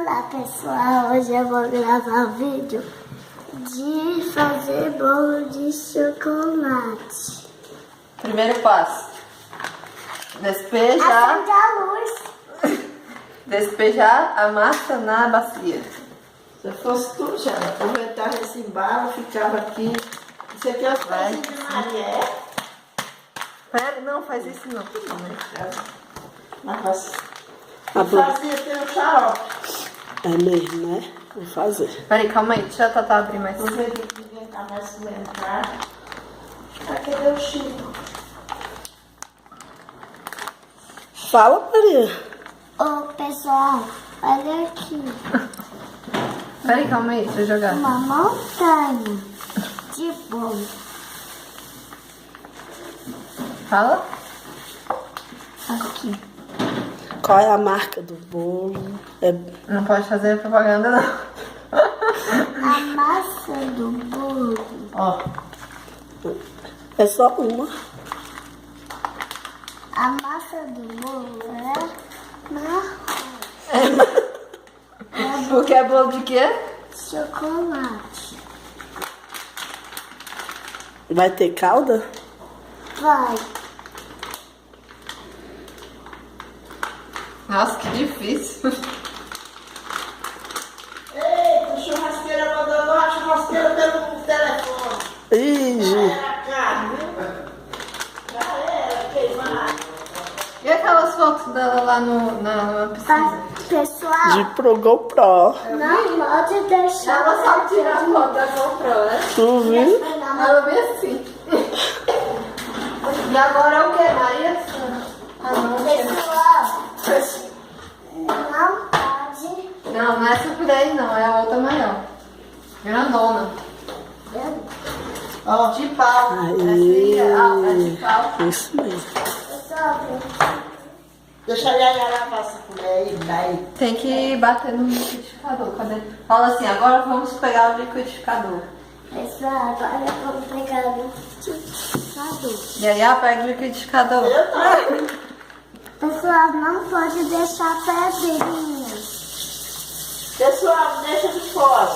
Olá pessoal, hoje eu vou gravar um vídeo de fazer bolo de chocolate. Primeiro passo. Despejar a luz. Despejar a massa na bacia. Se fosse tu, já aproveitava esse embalo, ficava aqui. Isso aqui é os pães de Maria, é? Pera, não, faz isso não. Mas fazia ter um xarope. É mesmo, né? Vou fazer. Peraí, calma aí, deixa a Tatá abrir mais. Aproveita que ninguém tá mais com entrar. Cadê o Chico? Fala, Maria. Ô pessoal, olha aqui. Peraí, calma aí, deixa eu jogar. Uma montanha de bolo. Fala. Aqui. Qual é a marca do bolo? É... Não pode fazer propaganda, não. A massa do bolo. Ó, é só uma. A massa do bolo é marrom. Porque é bolo de quê? Chocolate. Vai ter calda? Vai. Nossa, que difícil. eita, a churrasqueira abandonou a churrasqueira pelo telefone. Ih, Era carne, viu? Já era queimar. E aquelas fotos dela lá na piscina? Pessoal, de pro GoPro. não pode deixar. Ela só tira a foto da GoPro, né? Tu viu? Ela vê assim. E agora é o que, Maria? Ah, não, Pessoal, não pode. não é essa por aí não, é a outra maior. Grandona. Ó, De pau. Aí. Essa aí é de pau. Isso mesmo. Pessoal, deixa a Yayara passar a colher aí, daí. Tem que bater no liquidificador. Cadê? Fala assim, agora vamos pegar o liquidificador. pessoal, agora vamos pegar o liquidificador. E aí pega o liquidificador. Eu não. Pessoal, não pode deixar pedrinhas. Pessoal, deixa de fora.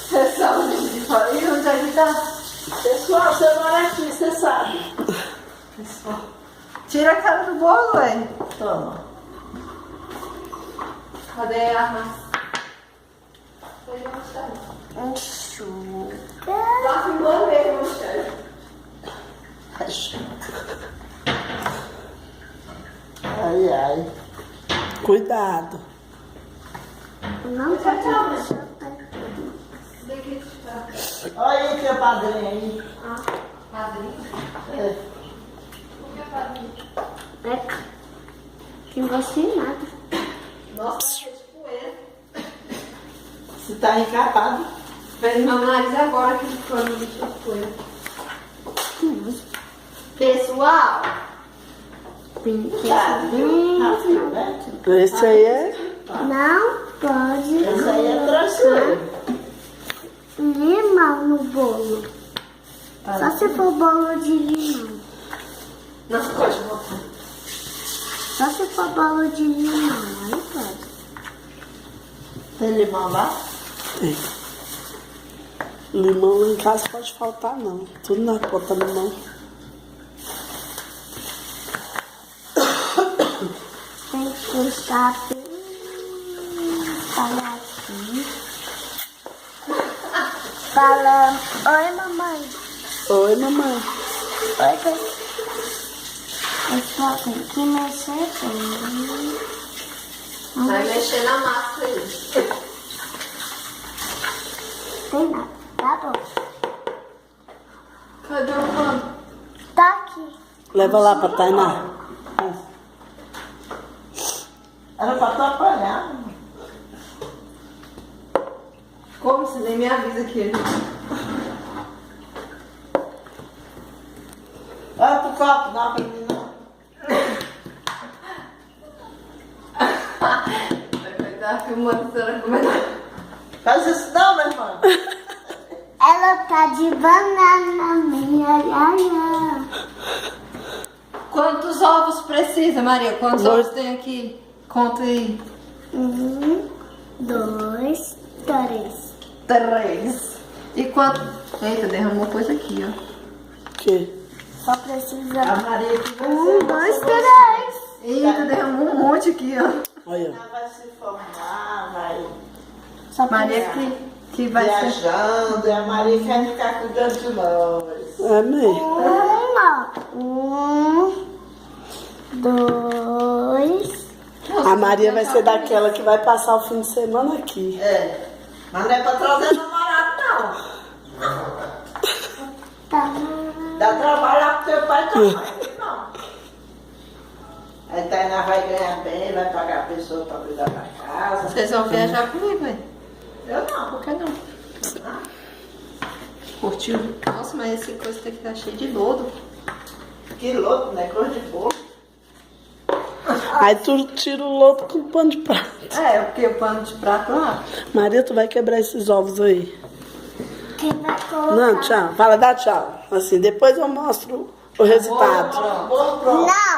Pessoal, de fora. E onde é que tá? Pessoal, você mora aqui, você sabe. Pessoal. Tira a cara do bolo, velho. Toma. Cadê a massa? Enxuga. Tá filmando mesmo, chefe. Ai, ai. Cuidado. Não pode deixar pedrinhas. Liquidificador. Olha aí teu padrinho aí. Padrinho? É. Por que padrinho? Peca. Sem você nada. Nossa, é de poeira. Você tá encapado. Fez meu nariz agora que ficou no bicho de poeira. Pessoal, Rápido, né? Esse aí é... não pode Esse aí é tranquilo. limão no bolo. Só se for bolo de limão. não pode botar. Só se for bolo de limão, aí pode. Tem limão lá? Tem. Limão lá em casa pode faltar, não. Tudo na conta limão. Tem que puxar bem. Olha aqui. Fala, oi mamãe. Oi, mamãe. Oi, pessoal, tem que mexer bem. Vai mexer na massa aí. Tem nada, tá bom. Cadê o pano? Tá aqui. Leva lá pra Tainá. Era pra tu apanhar. Como você nem me avisa aqui? Olha pro copo, não, pra mim não. Vai estar filmando a senhora comendo. Faz isso não, meu irmão. Ela tá de banana, minha iaia. Quantos ovos precisa, Maria? Quantos Dois. ovos tem aqui? Conta aí. 1, 2, 3. 3. E quanto? Eita, derramou coisa aqui, ó. O quê? Só A precisa. Maria que vai 1, ser 2, você. 3. Eita, derramou um monte aqui, ó. Olha. Ela vai se formar, vai Só Maria precisa. que vai ser. viajando, e a Maria quer ficar cuidando de nós. É mesmo. 1, 2. A Maria vai ser daquela que vai passar o fim de semana aqui. É, mas não é pra trazer namorado, não. Tá. Dá trabalho lá pro teu pai também, não. Aí Tainá vai ganhar bem, vai pagar a pessoa pra cuidar da casa. Vocês vão viajar comigo, hein? Eu não. Por que não? Curtiu? Nossa, mas esse coisa aqui tá cheio de lodo. Que louco, né? Cor de bolo. Aí tu tira o lodo com pano de prato. É, porque o pano de prato lá. Maria, tu vai quebrar esses ovos aí. Quem vai colocar? Não, tchau. Fala, dá tchau. Assim, depois eu mostro o resultado. Bolo pronto. Não.